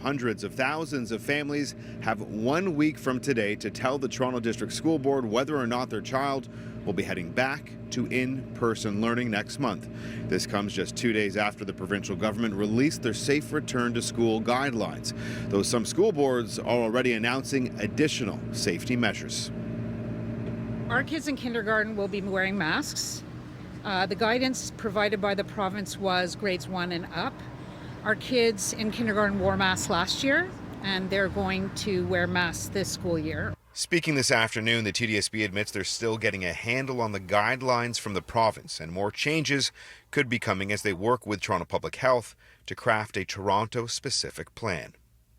Hundreds of thousands of families have 1 week from today to tell the Toronto District School Board whether or not their child will be heading back to in-person learning next month. This comes just 2 days after the provincial government released their safe return to school guidelines, though some school boards are already announcing additional safety measures. Our kids in kindergarten will be wearing masks. The guidance provided by the province was grades 1 and up. Our kids in kindergarten wore masks last year, and they're going to wear masks this school year. Speaking this afternoon, the TDSB admits they're still getting a handle on the guidelines from the province, and more changes could be coming as they work with Toronto Public Health to craft a Toronto-specific plan.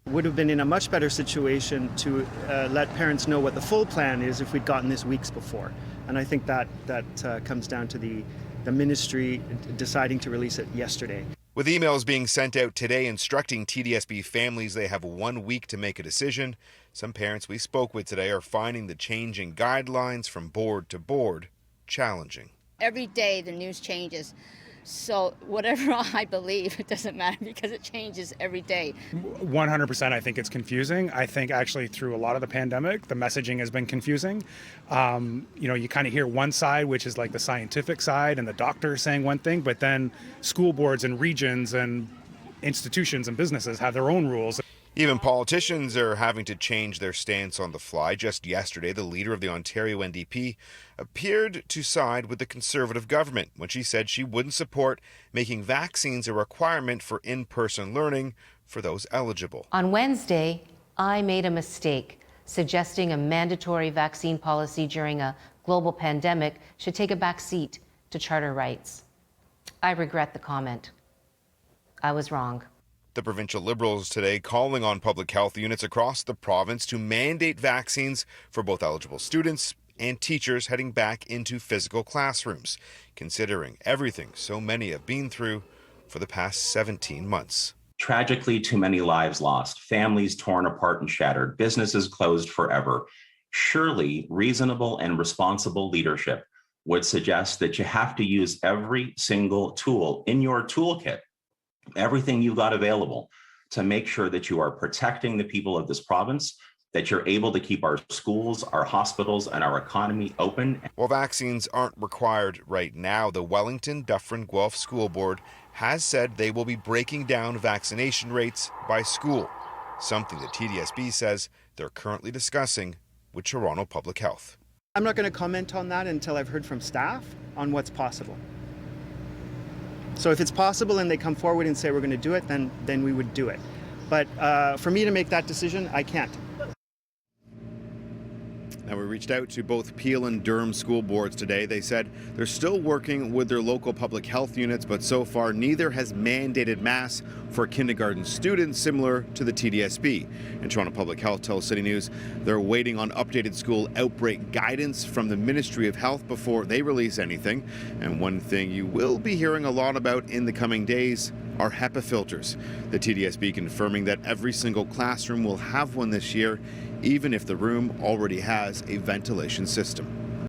Would have been in a much better situation to let parents know what the full plan is if we'd gotten this weeks before. And I think that comes down to the ministry deciding to release it yesterday. With emails being sent out today instructing TDSB families they have 1 week to make a decision, some parents we spoke with today are finding the changing guidelines from board to board challenging. Every day the news changes, so whatever I believe, it doesn't matter because it changes every day. 100% I think it's confusing. I think actually through a lot of the pandemic, the messaging has been confusing. You kind of hear one side, which is like the scientific side and the doctor saying one thing, but then school boards and regions and institutions and businesses have their own rules. Even politicians are having to change their stance on the fly. Just yesterday, the leader of the Ontario NDP appeared to side with the Conservative government when she said she wouldn't support making vaccines a requirement for in-person learning for those eligible. On Wednesday, I made a mistake suggesting a mandatory vaccine policy during a global pandemic should take a back seat to charter rights. I regret the comment. I was wrong. The provincial Liberals today calling on public health units across the province to mandate vaccines for both eligible students and teachers heading back into physical classrooms, considering everything so many have been through for the past 17 months. Tragically, too many lives lost, families torn apart and shattered, businesses closed forever. Surely, reasonable and responsible leadership would suggest that you have to use every single tool in your toolkit, everything you've got available, to make sure that you are protecting the people of this province, that you're able to keep our schools, our hospitals, and our economy open. While vaccines aren't required right now, the Wellington Dufferin Guelph School Board has said they will be breaking down vaccination rates by school, something the TDSB says they're currently discussing with Toronto Public Health. I'm not going to comment on that until I've heard from staff on what's possible. So if it's possible and they come forward and say we're going to do it, then we would do it. But for me to make that decision, I can't. Now, we reached out to both Peel and Durham school boards today. They said they're still working with their local public health units, but so far neither has mandated masks for kindergarten students, similar to the TDSB. And Toronto Public Health tells CityNews they're waiting on updated school outbreak guidance from the Ministry of Health before they release anything. And one thing you will be hearing a lot about in the coming days are HEPA filters. The TDSB confirming that every single classroom will have one this year, even if the room already has a ventilation system.